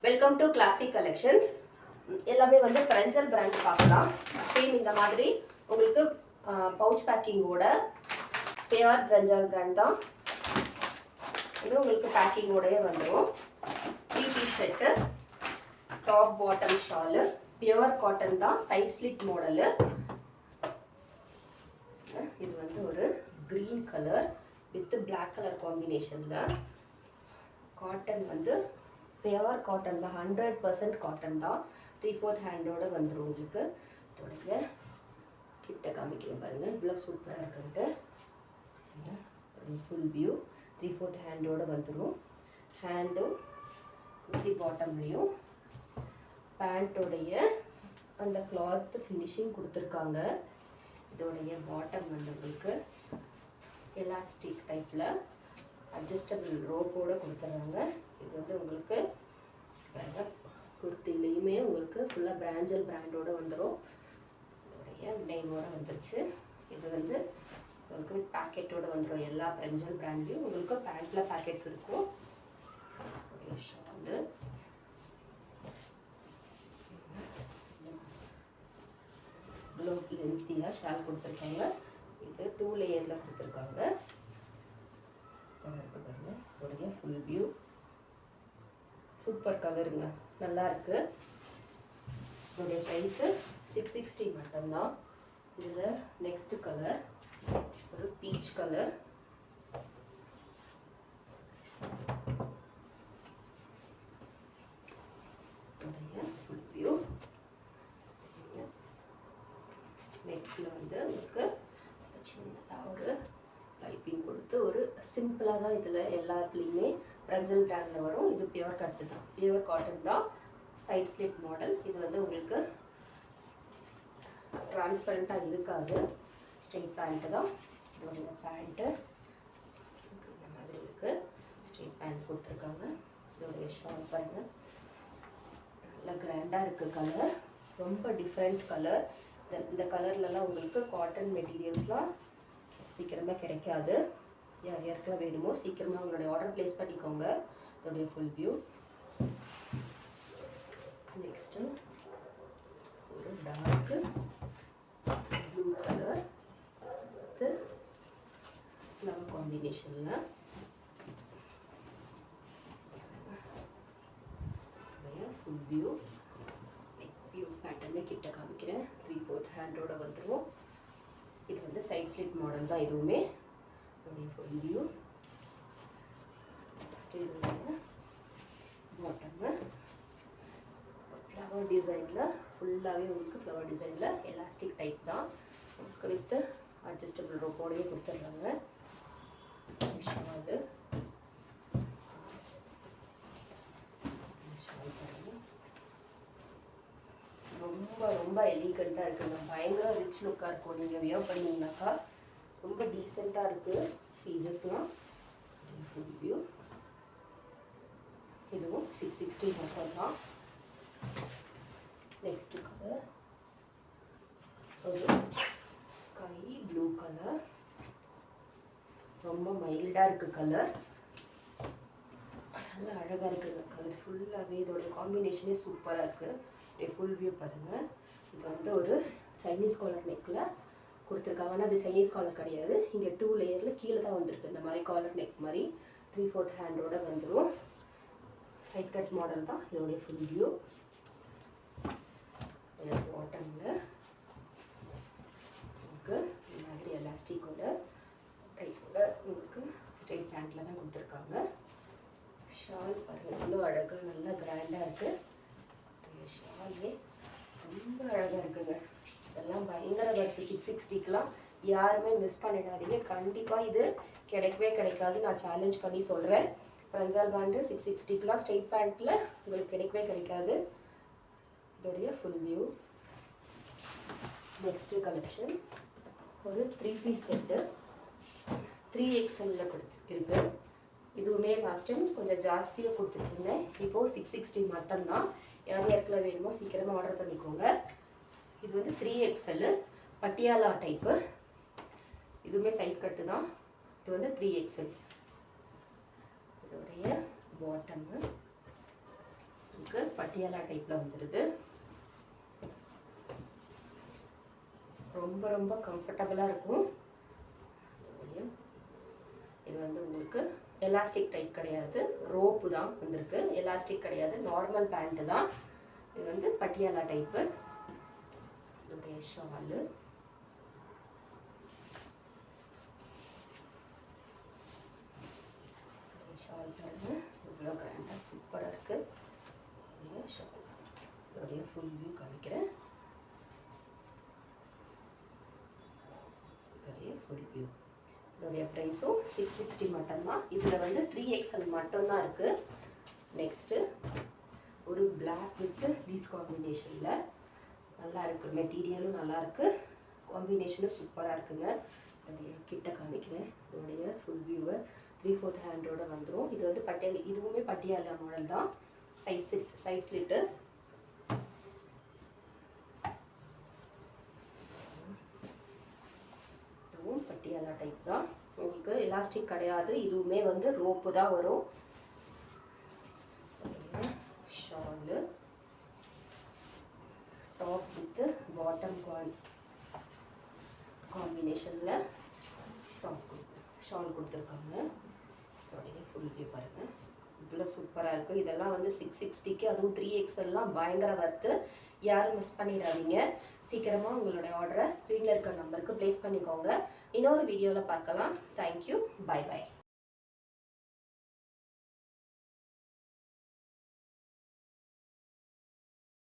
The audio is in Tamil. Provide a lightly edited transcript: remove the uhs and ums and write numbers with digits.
Welcome to classic collections. எல்லாமே வந்து பிரெஞ்சல் பிராண்ட் பார்க்கலாம். சேம் இந்த மாதிரி உங்களுக்கு பவுச் பேக்கிங்கோட பியூர் பிரெஞ்சல் பிராண்ட் தான். இது உங்களுக்கு பேக்கிங்கோடய வந்துடும். 3 piece set, top bottom shawl, pure cotton தான், சைட் ஸ்லிட் மாடலு. இது வந்து ஒரு green colour with black colour காம்பினேஷனில். காட்டன் வந்து பியூர் காட்டன் தான், 100% காட்டன் தான். 3/4 ஹேண்டோட வந்துடும் உங்களுக்கு. தொடங்க கிட்ட காமிக்கிறேன் பாருங்கள், இவ்வளோ சூப்பராக இருக்குன்ட்டு. ஃபுல் வியூ 3/4 ஹேண்டோட வந்துடும். ஹேண்டும் குத்தி பாட்டம்லேயும் பேண்ட்டோடைய அந்த கிளாத் ஃபினிஷிங் கொடுத்துருக்காங்க. இதோடைய பாட்டம் வந்து உங்களுக்கு எலாஸ்டிக் டைப்பில் அட்ஜஸ்டபிள் ரோப்போடு கொடுத்துட்றாங்க. இது வந்து உங்களுக்கு குர்த்திலையுமே உங்களுக்கு ஃபுல்லாக பிராஞ்சல் பிராண்டோடு வந்துடும். இதோடைய நேமோடு வந்துருச்சு. இது வந்து உங்களுக்கு வித் பேக்கெட்டோடு வந்துடும். எல்லா பிரெஞ்சல் பிராண்ட்லேயும் உங்களுக்கு பேண்ட்டில் பேக்கெட் இருக்கும். ஷாலு இவ்வளோ லென்த்தியாக ஷால் கொடுத்துருக்காங்க. இது 2 லேயரில் கொடுத்துருக்காங்க. பாருங்க, ஃபுல் வியூ சூப்பர் கலருங்க, நல்லா இருக்கு. இதோடைய ப்ரைஸு 660 மட்டும்தான். இதில் நெக்ஸ்ட் கலர் ஒரு பீச் கலர். ஃபுல் வியூ நெக்கில் வந்து உங்களுக்கு சின்னதாக ஒரு பைப்பிங் கொடுத்து ஒரு சிம்பிளாக தான் இதில் எல்லாத்துலேயுமே பிரெஞ்சல் பிராண்டில் வரும். இது பியூர் கட்டு தான், பியூர் காட்டன் தான், சைட் ஸ்லிட் மாடல். இது வந்து உங்களுக்கு டிரான்ஸ்பரண்ட்டாக இருக்காது, ஸ்ட்ரெயிட் பேண்ட்டு தான். இதோடைய பேண்ட்டு இந்த மாதிரி இருக்குது, ஸ்ட்ரெயிட் பேண்ட் கொடுத்துருக்காங்க. இதோடைய ஷால் பாருங்கள், நல்லா கிராண்டாக இருக்குது. கலர் ரொம்ப டிஃப்ரெண்ட் கலர். இந்த கலர்லலாம் உங்களுக்கு காட்டன் மெட்டீரியல்ஸ்லாம் சீக்கிரமாக கிடைக்காது. யார் யாருக்கெல்லாம் வேணுமோ சீக்கிரமாக உங்களுடைய ஆர்டர் ப்ளேஸ் பண்ணிக்கோங்க. இதோடைய ஃபுல் வியூ. நெக்ஸ்ட்டு ஒரு dark blue colour with flower காம்பினேஷனில். ஃபுல் வியூ வியூ பேட்டர்னு கிட்ட காமிக்கிறேன். 3/4 ஹேண்டோட வந்துடும். இது வந்து சைட் ஸ்லிட் மாடல் தான் இதுவுமே. இதோடைய ஃபுல் வியூ. நெக்ஸ்ட் இது பாட்டம்மு ஃப்ளவர் டிசைனில், ஃபுல்லாகவே உங்களுக்கு ஃப்ளவர் டிசைனில் எலாஸ்டிக் டைப் தான். உங்களுக்கு வித் அட்ஜஸ்டபிள் ரோப்போடையே கொடுத்துட்றாங்க. ஷாலு ரொம்ப ரொம்ப எலிகண்ட்டாக இருக்குங்க, பயங்கர ரிச் லுக்காக இருக்கும். நீங்கள் வியர் பண்ணிங்கனாக்கா ரொம்ப டீசெண்டாக இருக்குது பீசஸ்லாம். Full view. இதுவும் 660 மட்டும் தான். நெக்ஸ்ட் கலர் ஒரு ஸ்கை ப்ளூ கலர், ரொம்ப மைல்டாக இருக்குது கலர், நல்லா அழகாக இருக்குது கலர். ஃபுல்லாகவே இதோடைய காம்பினேஷனே சூப்பராக இருக்குது. ஃபுல் வியூ பாருங்கள். இது வந்து ஒரு சைனீஸ் காலர் நெக்கில் கொடுத்துருக்காங்க. ஆனால் அது சைனீஸ் காலர் கிடையாது, இங்கே 2 லேயரில் கீழே தான் வந்திருக்கு. இந்த மாதிரி காலர் நெக் மாதிரி 3/4 ஹேண்டோட வந்துடும். சைட் கட் மாடல் தான். இதோடைய ஃபுல் வியூ. பாட்டமில் உங்களுக்கு இந்த மாதிரி எலாஸ்டிக்கோட டைப்போட உங்களுக்கு ஸ்ட்ரெயிட் பேண்ட்டில் தான் கொடுத்துருக்காங்க. ஷால் பாருங்கள், இவ்வளோ அழகாக நல்லா கிராண்டாக இருக்குது. ஷாலே ரொம்ப அழகாக இருக்குங்க. இதெல்லாம் பயங்கர வருது. 660க்கெலாம் யாருமே மிஸ் பண்ணிடாதீங்க. கண்டிப்பாக இது கிடைக்கவே கிடைக்காது, நான் சேலஞ்ச் பண்ணி சொல்கிறேன். பிரெஞ்சல் பேண்ட்டு 660க்கெலாம் ஸ்ட்ரெயிட் பேண்ட்டில் உங்களுக்கு கிடைக்கவே கிடைக்காது. இதோடைய ஃபுல் வியூ. நெக்ஸ்ட்டு கலெக்ஷன் ஒரு 3 பீஸ் செட்டு 3XL இருக்குது. இதுவுமே லாஸ்ட் டைம் கொஞ்சம் ஜாஸ்தியாக கொடுத்துருக்கீங்க. இப்போது 660 மட்டும்தான். யார் யாருக்கெல்லாம் வேணுமோ சீக்கிரமாக ஆர்டர் பண்ணிக்கோங்க. இது வந்து 3XL பட்டியாலா டைப்பு. இதுவுமே சைட் கட்டு தான். இது வந்து 3XL. இதோடைய பாட்டம்மு உங்களுக்கு பட்டியாலா டைப்பில் வந்துடுது. ரொம்ப ரொம்ப கம்ஃபர்டபுளாக இருக்கும். இது வந்து உங்களுக்கு எலாஸ்டிக் டைப் கிடையாது, ரோப்பு தான் வந்திருக்கு. எலாஸ்டிக் கிடையாது, நார்மல் பேண்ட்டு தான். இது வந்து பட்டியாலா டைப்பு. இதோடைய ஷாலு பாருங்க, இவ்வளோ கிராண்டாக சூப்பராக இருக்குது. ஷால் இதோடைய ஃபுல் வியூ காமிக்கிறேன். இதோடைய ஃபுல் வியூ. இதோடைய ப்ரைஸும் 660 மட்டும்தான். இதில் வந்து 3XL மட்டும்தான் இருக்குது. நெக்ஸ்ட்டு ஒரு பிளாக் வித் லீஃப் காம்பினேஷனில் நல்லா இருக்குது. மெட்டீரியலும் நல்லா இருக்குது, காம்பினேஷனும் சூப்பராக இருக்குங்க. இதோடைய கிட்ட காமிக்கிறேன். இதோடைய ஃபுல் வியூவை 3/4 ஹேண்டோட வந்துடும். இது வந்து பட்டியாலா, இதுவுமே பட்டியாலா மாடல் தான். Side slit. இதுவும் பட்டியாலா டைப் தான். உங்களுக்கு எலாஸ்டிக் கிடையாது, இதுவுமே வந்து ரோப்பு தான் வரும். ஷாலு டாப் வித் பாட்டம் காம்பினேஷனில் ஷால் கொடுத்துருக்காங்க. அதோடைய ஃபுல் வியூ பாருங்கள், இவ்வளோ சூப்பராக இருக்குது. இதெல்லாம் வந்து 660க்கு, அதுவும் 3XLலாம் பயங்கர வர்த்து. யாரும் மிஸ் பண்ணிடாதீங்க. சீக்கிரமாக உங்களோட ஆர்டரை ஸ்க்ரீனில் இருக்கிற நம்பருக்கு ப்ளேஸ் பண்ணிக்கோங்க. இன்னொரு வீடியோவில் பார்க்கலாம். Thank you, bye by.